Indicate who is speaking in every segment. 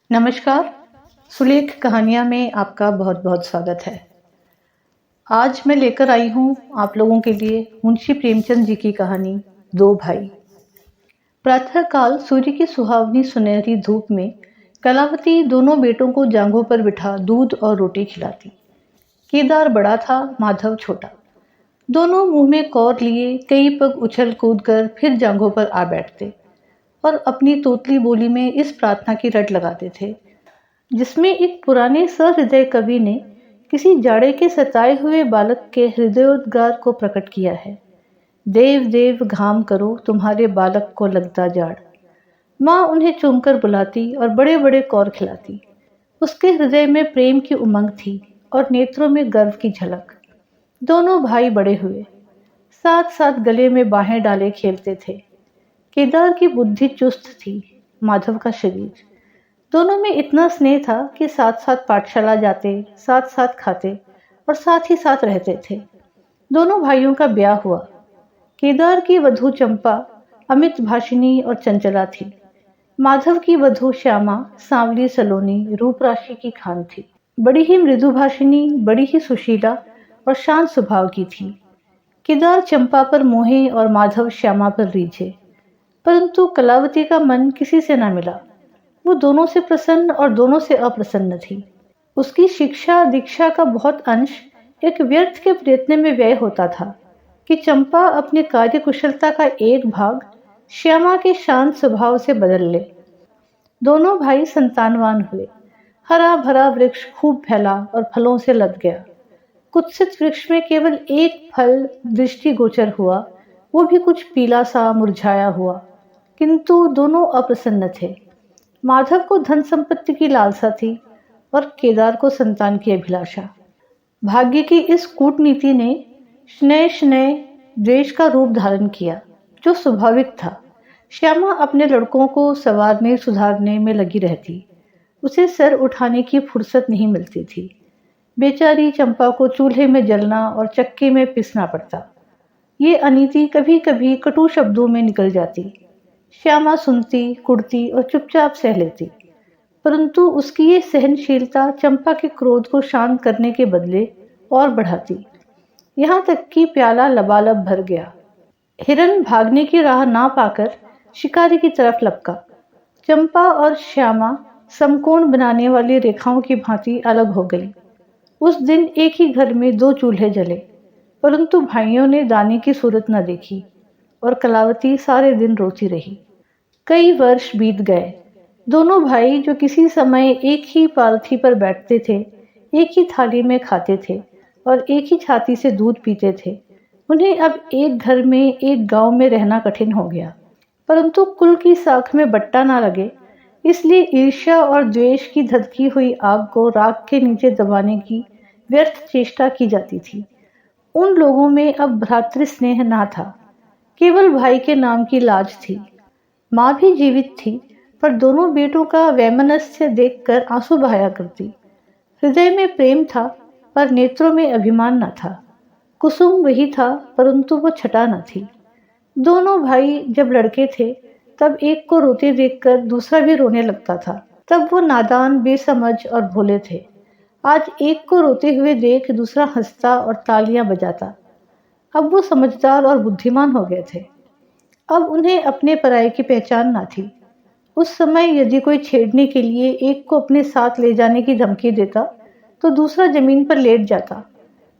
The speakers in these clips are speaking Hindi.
Speaker 1: नमस्कार, सुलेख कहानियाँ में आपका बहुत-बहुत स्वागत है। आज मैं लेकर आई हूँ आप लोगों के लिए मुंशी प्रेमचंद जी की कहानी दो भाई। प्रातःकाल सूर्य की सुहावनी सुनहरी धूप में कलावती दोनों बेटों को जांघों पर बिठा दूध और रोटी खिलाती। केदार बड़ा था, माधव छोटा। दोनों मुंह में कौर लिए कई पग उछल कूद कर फिर जांघों पर आ बैठते और अपनी तोतली बोली में इस प्रार्थना की रट लगाते थे जिसमें एक पुराने सहृदय कवि ने किसी जाड़े के सताए हुए बालक के हृदयोद्गार को प्रकट किया है। देव देव घाम करो तुम्हारे बालक को लगता जाड़। माँ उन्हें चूमकर बुलाती और बड़े बड़े कौर खिलाती। उसके हृदय में प्रेम की उमंग थी और नेत्रों में गर्व की झलक। दोनों भाई बड़े हुए, साथ साथ गले में बाहें डाले खेलते थे। केदार की बुद्धि चुस्त थी, माधव का शरीर। दोनों में इतना स्नेह था कि साथ साथ पाठशाला जाते, साथ साथ खाते और साथ ही साथ रहते थे। दोनों भाइयों का ब्याह हुआ। केदार की वधू चंपा अमित भाषिनी और चंचला थी। माधव की वधू श्यामा सांवली सलोनी रूप राशि की खान थी। बड़ी ही मृदु भाषिनी, बड़ी ही सुशीला और शांत स्वभाव की थी। केदार चंपा पर मोहे और माधव श्यामा पर रीझे, परंतु कलावती का मन किसी से न मिला। वो दोनों से प्रसन्न और दोनों से अप्रसन्न थी। उसकी शिक्षा दीक्षा का बहुत अंश एक व्यर्थ के प्रयत्न में व्यय होता था कि चंपा अपने कार्य कुशलता का एक भाग श्यामा के शांत स्वभाव से बदल ले। दोनों भाई संतानवान हुए। हरा भरा वृक्ष खूब फैला और फलों से लद गया। कुत्सित वृक्ष में केवल एक फल दृष्टिगोचर हुआ, वो भी कुछ पीला सा मुरझाया हुआ, किंतु दोनों अप्रसन्न थे। माधव को धन संपत्ति की लालसा थी और केदार को संतान की अभिलाषा। भाग्य की इस कूटनीति ने स्नेह स्नेह द्वेष का रूप धारण किया, जो स्वाभाविक था। श्यामा अपने लड़कों को संवारने सुधारने में लगी रहती। उसे सर उठाने की फुर्सत नहीं मिलती थी। बेचारी चंपा को चूल्हे में जलना और चक्के में पिसना पड़ता। ये अनीति कभी कभी कटु शब्दों में निकल जाती। श्यामा सुनती, कुड़ती और चुपचाप सह लेती, परंतु उसकी ये सहनशीलता चंपा के क्रोध को शांत करने के बदले और बढ़ाती। यहाँ तक कि प्याला लबालब भर गया। हिरन भागने की राह ना पाकर शिकारी की तरफ लपका। चंपा और श्यामा समकोण बनाने वाली रेखाओं की भांति अलग हो गई। उस दिन एक ही घर में दो चूल्हे जले, परंतु भाइयों ने दाने की सूरत न देखी और कलावती सारे दिन रोती रही। कई वर्ष बीत गए। दोनों भाई जो किसी समय एक ही पालथी पर बैठते थे, एक ही थाली में खाते थे और एक ही छाती से दूध पीते थे, उन्हें अब एक घर में एक गांव में रहना कठिन हो गया। परंतु कुल की साख में बट्टा ना लगे, इसलिए ईर्ष्या और द्वेष की धधकी हुई आग को राख के नीचे दबाने की व्यर्थ चेष्टा की जाती थी। उन लोगों में अब भ्रातृ स्नेह ना था, केवल भाई के नाम की लाज थी। माँ भी जीवित थी, पर दोनों बेटों का वैमनस्य देखकर आंसू बहाया करती। हृदय में प्रेम था, पर नेत्रों में अभिमान न था। कुसुम वही था, परंतु वो छटा न थी। दोनों भाई जब लड़के थे, तब एक को रोते देखकर दूसरा भी रोने लगता था। तब वो नादान, बेसमझ और भोले थे। आज एक को रोते हुए देख दूसरा हंसता और तालियां बजाता। अब वो समझदार और बुद्धिमान हो गए थे। अब उन्हें अपने पराये की पहचान ना थी। उस समय यदि कोई छेड़ने के लिए एक को अपने साथ ले जाने की धमकी देता, तो दूसरा जमीन पर लेट जाता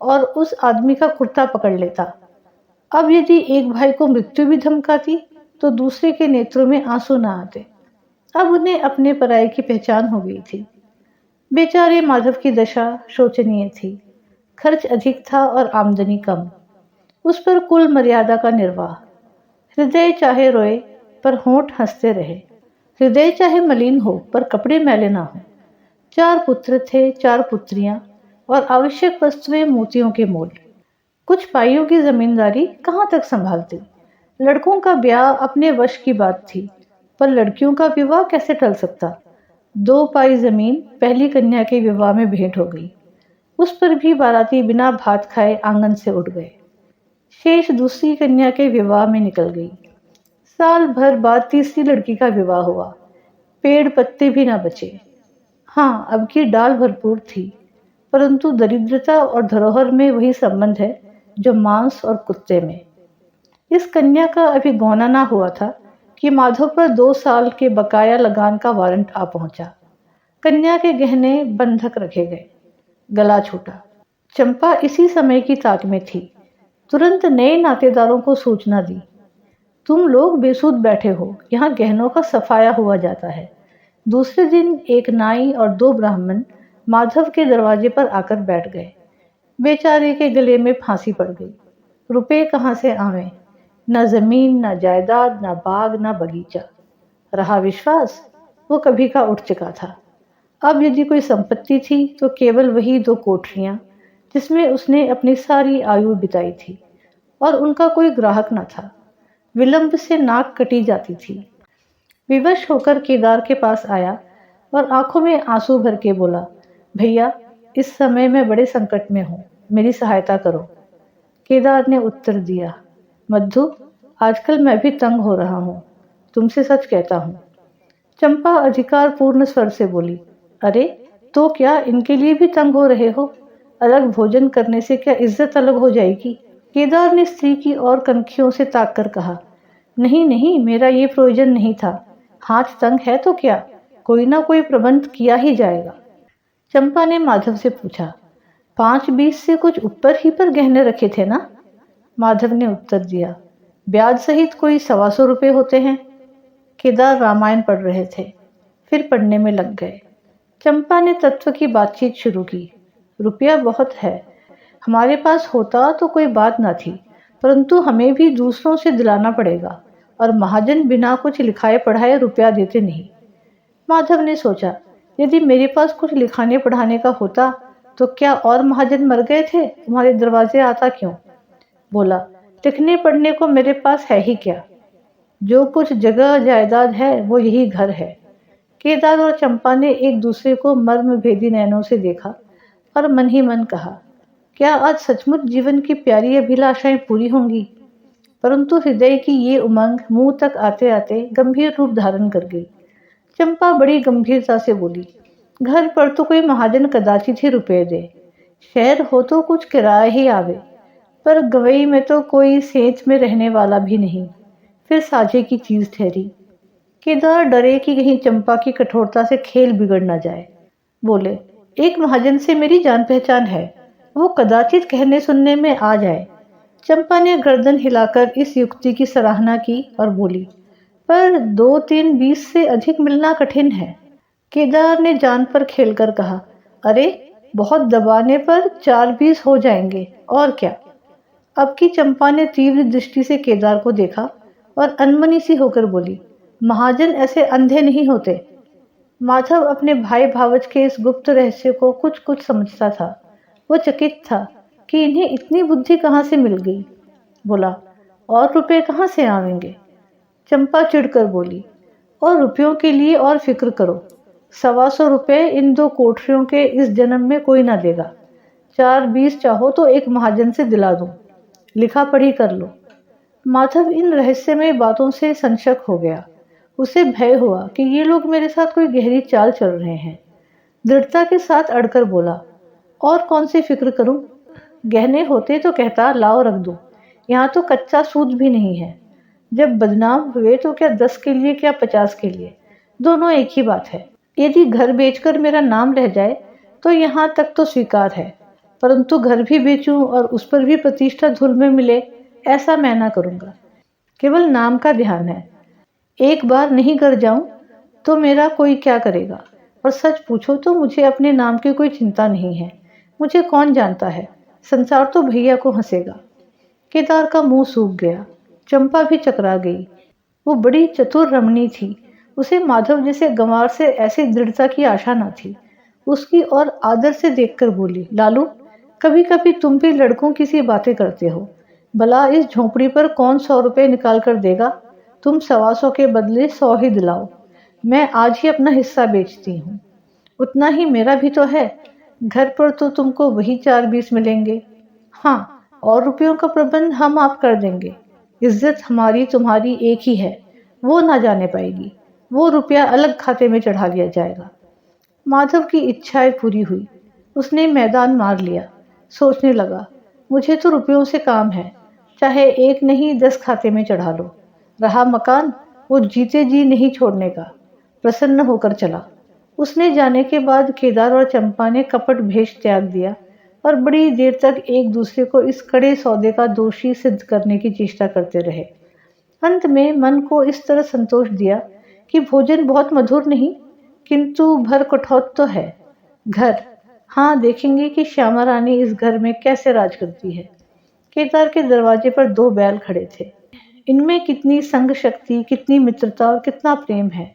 Speaker 1: और उस आदमी का कुर्ता पकड़ लेता। अब यदि एक भाई को मृत्यु भी धमकाती, तो दूसरे के नेत्रों में आंसू न आते। अब उन्हें अपने पराये की पहचान हो गई थी। बेचारे माधव की दशा शोचनीय थी। खर्च अधिक था और आमदनी कम। उस पर कुल मर्यादा का निर्वाह। हृदय चाहे रोए पर होंठ हंसते रहे। हृदय चाहे मलिन हो पर कपड़े मैले ना हो। 4 पुत्र थे, 4 पुत्रियां और आवश्यक वस्तुएं मोतियों के मोल। कुछ पाइयों की जमींदारी कहाँ तक संभालती। लड़कों का ब्याह अपने वश की बात थी, पर लड़कियों का विवाह कैसे टल सकता। 2 पाई जमीन पहली कन्या के विवाह में भेंट हो गई। उस पर भी बाराती बिना भात खाए आंगन से उठ गए। शेष दूसरी कन्या के विवाह में निकल गई। साल भर बाद तीसरी लड़की का विवाह हुआ। पेड़ पत्ते भी न बचे। हाँ, अब की डाल भरपूर थी, परंतु दरिद्रता और धरोहर में वही संबंध है जो मांस और कुत्ते में। इस कन्या का अभी गौना ना हुआ था कि माधव पर 2 साल के बकाया लगान का वारंट आ पहुंचा। कन्या के गहने बंधक रखे गए, गला छूटा। चंपा इसी समय की ताक में थी। तुरंत नए नातेदारों को सूचना दी, तुम लोग बेसूध बैठे हो, यहाँ गहनों का सफाया हुआ जाता है। दूसरे दिन एक नाई और 2 ब्राह्मण माधव के दरवाजे पर आकर बैठ गए। बेचारे के गले में फांसी पड़ गई। रुपए कहाँ से आवे? न जमीन, न जायदाद, न बाग, न बगीचा। रहा विश्वास, वो कभी का उठ चुका था। अब यदि कोई संपत्ति थी तो केवल वही 2 कोठरियां जिसमें उसने अपनी सारी आयु बिताई थी, और उनका कोई ग्राहक न था। विलंब से नाक कटी जाती थी। विवश होकर केदार के पास आया और आंखों में आंसू भर के बोला, भैया, इस समय मैं बड़े संकट में हूँ, मेरी सहायता करो। केदार ने उत्तर दिया, मधु, आजकल मैं भी तंग हो रहा हूँ, तुमसे सच कहता हूँ। चंपा अधिकार पूर्ण स्वर से बोली, अरे तो क्या इनके लिए भी तंग हो रहे हो? अलग भोजन करने से क्या इज्जत अलग हो जाएगी? केदार ने स्त्री की ओर कनखियों से ताक कर कहा, नहीं नहीं, मेरा ये प्रयोजन नहीं था। हाथ तंग है तो क्या, कोई ना कोई प्रबंध किया ही जाएगा। चंपा ने माधव से पूछा, 5-20 से कुछ ऊपर ही पर गहने रखे थे ना? माधव ने उत्तर दिया, ब्याज सहित कोई 125 रुपये होते हैं। केदार रामायण पढ़ रहे थे, फिर पढ़ने में लग गए। चंपा ने तत्व की बातचीत शुरू की, रुपया बहुत है, हमारे पास होता तो कोई बात ना थी, परंतु हमें भी दूसरों से दिलाना पड़ेगा, और महाजन बिना कुछ लिखाए पढ़ाए रुपया देते नहीं। माधव ने सोचा, यदि मेरे पास कुछ लिखाने पढ़ाने का होता तो क्या और महाजन मर गए थे, तुम्हारे दरवाजे आता क्यों? बोला, लिखने पढ़ने को मेरे पास है ही क्या, जो कुछ जगह जायदाद है वो यही घर है। केदार और चंपा ने एक दूसरे को मर्म भेदी नयनों से देखा और मन ही मन कहा, क्या आज सचमुच जीवन की प्यारी अभिलाषाएं पूरी होंगी? परंतु हृदय की ये उमंग मुंह तक आते आते गंभीर रूप धारण कर गई। चंपा बड़ी गंभीरता से बोली, घर पर तो कोई महाजन कदाचित ही रुपए दे, शहर हो तो कुछ किराया ही आवे, पर गवई में तो कोई सेंच में रहने वाला भी नहीं, फिर साझे की चीज ठहरी। केदार डरे कि कहीं चंपा की कठोरता से खेल बिगड़ न जाए। बोले, एक महाजन से मेरी जान पहचान है, वो कदाचित कहने सुनने में आ जाए। चंपा ने गर्दन हिलाकर इस युक्ति की सराहना की और बोली, पर 2-3-20 से अधिक मिलना कठिन है। केदार ने जान पर खेलकर कहा, अरे बहुत दबाने पर 4-20 हो जाएंगे, और क्या। अब की चंपा ने तीव्र दृष्टि से केदार को देखा और अनमनी सी होकर बोली, महाजन ऐसे अंधे नहीं होते। माधव अपने भाई भावज के इस गुप्त रहस्य को कुछ कुछ समझता था। वो चकित था कि इन्हें इतनी बुद्धि कहाँ से मिल गई। बोला, और रुपए कहाँ से आवेंगे? चंपा चिढ़कर बोली, और रुपयों के लिए और फिक्र करो, 125 रुपये इन 2 कोठरियों के इस जन्म में कोई ना देगा। 4-20 चाहो तो एक महाजन से दिला दूं, लिखा पढ़ी कर लो। माधव इन रहस्यमय बातों से संशक हो गया। उसे भय हुआ कि ये लोग मेरे साथ कोई गहरी चाल चल रहे हैं। दृढ़ता के साथ अड़कर बोला, और कौन सी फिक्र करूं? गहने होते तो कहता लाओ रख दूं, यहाँ तो कच्चा सूद भी नहीं है। जब बदनाम हुए तो क्या 10 के लिए क्या 50 के लिए, दोनों एक ही बात है। यदि घर बेचकर मेरा नाम रह जाए तो यहाँ तक तो स्वीकार है, परंतु घर भी बेचूं और उस पर भी प्रतिष्ठा धूल में मिले, ऐसा मैं ना करूँगा। केवल नाम का ध्यान है, एक बार नहीं कर जाऊं तो मेरा कोई क्या करेगा। और सच पूछो तो मुझे अपने नाम की कोई चिंता नहीं है। मुझे कौन जानता है, संसार तो भैया को हंसेगा। केदार का मुंह सूख गया। चंपा भी चकरा गई। वो बड़ी चतुर रमणी थी, उसे माधव जैसे गंवार से ऐसी दृढ़ता की आशा न थी। उसकी और आदर से देखकर बोली, लालू, कभी कभी तुम भी लड़कों की सी बातें करते हो। भला इस झोंपड़ी पर कौन 100 रुपये निकाल कर देगा? तुम 125 के बदले 100 ही दिलाओ। मैं आज ही अपना हिस्सा बेचती हूँ, उतना ही मेरा भी तो है। घर पर तो तुमको वही 4-20 मिलेंगे। हाँ, और रुपयों का प्रबंध हम आप कर देंगे। इज्जत हमारी तुम्हारी एक ही है, वो ना जाने पाएगी। वो रुपया अलग खाते में चढ़ा लिया जाएगा। माधव की इच्छाएं पूरी हुई। उसने मैदान मार लिया। सोचने लगा, मुझे तो रुपयों से काम है, चाहे एक नहीं 10 खाते में चढ़ा लो। रहा मकान, वो जीते जी नहीं छोड़ने का। प्रसन्न होकर चला। उसने जाने के बाद केदार और चंपा ने कपट भेष त्याग दिया और बड़ी देर तक एक दूसरे को इस कड़े सौदे का दोषी सिद्ध करने की चेष्टा करते रहे। अंत में मन को इस तरह संतोष दिया कि भोजन बहुत मधुर नहीं, किंतु भर कठौत तो है। घर, हाँ, देखेंगे कि श्यामा रानी इस घर में कैसे राज करती है। केदार के दरवाजे पर 2 बैल खड़े थे। इनमें कितनी संग शक्ति, कितनी मित्रता और कितना प्रेम है।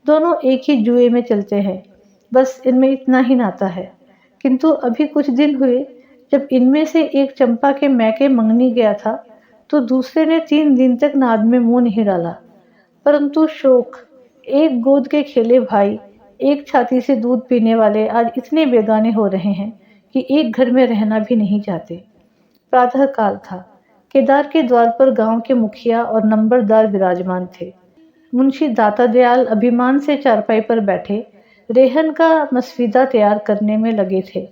Speaker 1: दोनों एक ही जुए में चलते हैं, बस इनमें इतना ही नाता है। किंतु अभी कुछ दिन हुए, जब इनमें से एक चंपा के मैके मंगनी गया था, तो दूसरे ने 3 दिन तक नाद में मुंह नहीं डाला। परंतु शोक, एक गोद के खेले भाई, एक छाती से दूध पीने वाले आज इतने बेगाने हो रहे हैं कि एक घर में रहना भी नहीं चाहते। प्रातः काल था। केदार के द्वार पर गांव के मुखिया और नंबरदार विराजमान थे। मुंशी दाता दयाल अभिमान से चारपाई पर बैठे रेहन का मसवीदा तैयार करने में लगे थे।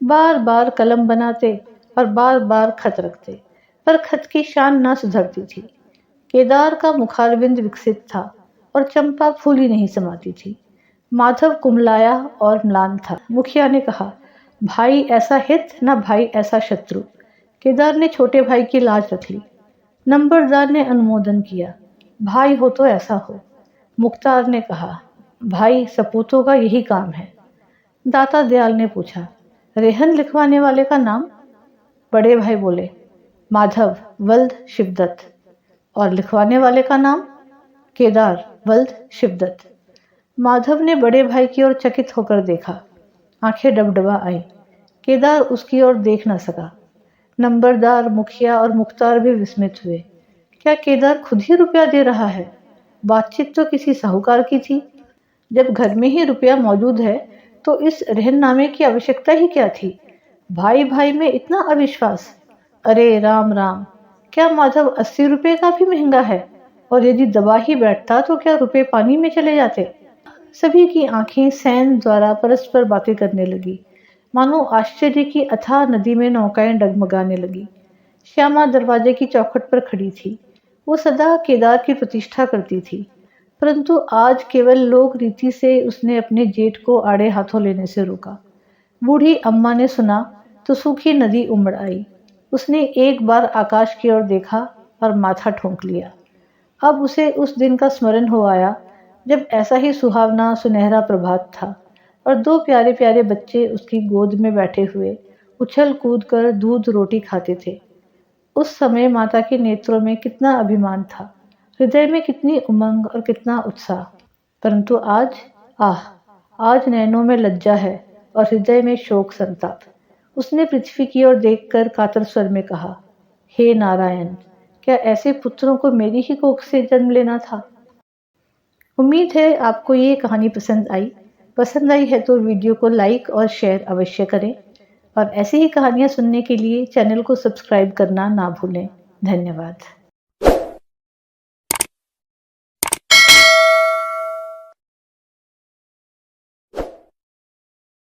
Speaker 1: बार बार कलम बनाते और बार बार खत रखते, पर खत की शान ना सुधरती थी। केदार का मुखारविंद विकसित था और चंपा फूली नहीं समाती थी। माधव कुमलाया और म्लान था। मुखिया ने कहा, भाई ऐसा हित न भाई ऐसा शत्रु। केदार ने छोटे भाई की लाज रख ली। नंबरदार ने अनुमोदन किया, भाई हो तो ऐसा हो। मुख्तार ने कहा, भाई सपूतों का यही काम है। दाता दयाल ने पूछा, रेहन लिखवाने वाले का नाम? बड़े भाई बोले, माधव वल्द शिवदत्त। और लिखवाने वाले का नाम? केदार वल्द शिवदत्त। माधव ने बड़े भाई की ओर चकित होकर देखा। आंखें डबडबा आई। केदार उसकी ओर देख न सका। नंबरदार, मुखिया और मुख्तार भी विस्मित हुए। क्या केदार खुद ही रुपया दे रहा है? बातचीत तो किसी साहूकार की थी। जब घर में ही रुपया मौजूद है तो इस रहननामे की आवश्यकता ही क्या थी? भाई भाई में इतना अविश्वास! अरे राम राम, क्या माधव 80 रुपये का भी महंगा है? और यदि दबा ही बैठता तो क्या रुपये पानी में चले जाते? सभी की आंखें सैन द्वारा परस्पर बातें करने लगी, मानो आश्चर्य की अथाह नदी में नौकाएं डगमगाने लगी। श्यामा दरवाजे की चौखट पर खड़ी थी। वो सदा केदार की प्रतिष्ठा करती थी, परंतु आज केवल लोक रीति से उसने अपने जेठ को आड़े हाथों लेने से रोका। बूढ़ी अम्मा ने सुना तो सूखी नदी उमड़ आई। उसने एक बार आकाश की ओर देखा और माथा ठोंक लिया। अब उसे उस दिन का स्मरण हो आया जब ऐसा ही सुहावना सुनहरा प्रभात था और 2 प्यारे प्यारे बच्चे उसकी गोद में बैठे हुए उछल कूद कर दूध रोटी खाते थे। उस समय माता के नेत्रों में कितना अभिमान था, हृदय में कितनी उमंग और कितना उत्साह। परंतु आज नैनों में लज्जा है और हृदय में शोक संताप। उसने पृथ्वी की ओर देखकर कातर स्वर में कहा, हे नारायण, क्या ऐसे पुत्रों को मेरी ही कोख से जन्म लेना था? उम्मीद है आपको ये कहानी पसंद आई। पसंद आई है तो वीडियो को लाइक और शेयर अवश्य करें और ऐसी ही कहानियाँ सुनने के लिए चैनल को सब्सक्राइब करना ना भूलें। धन्यवाद।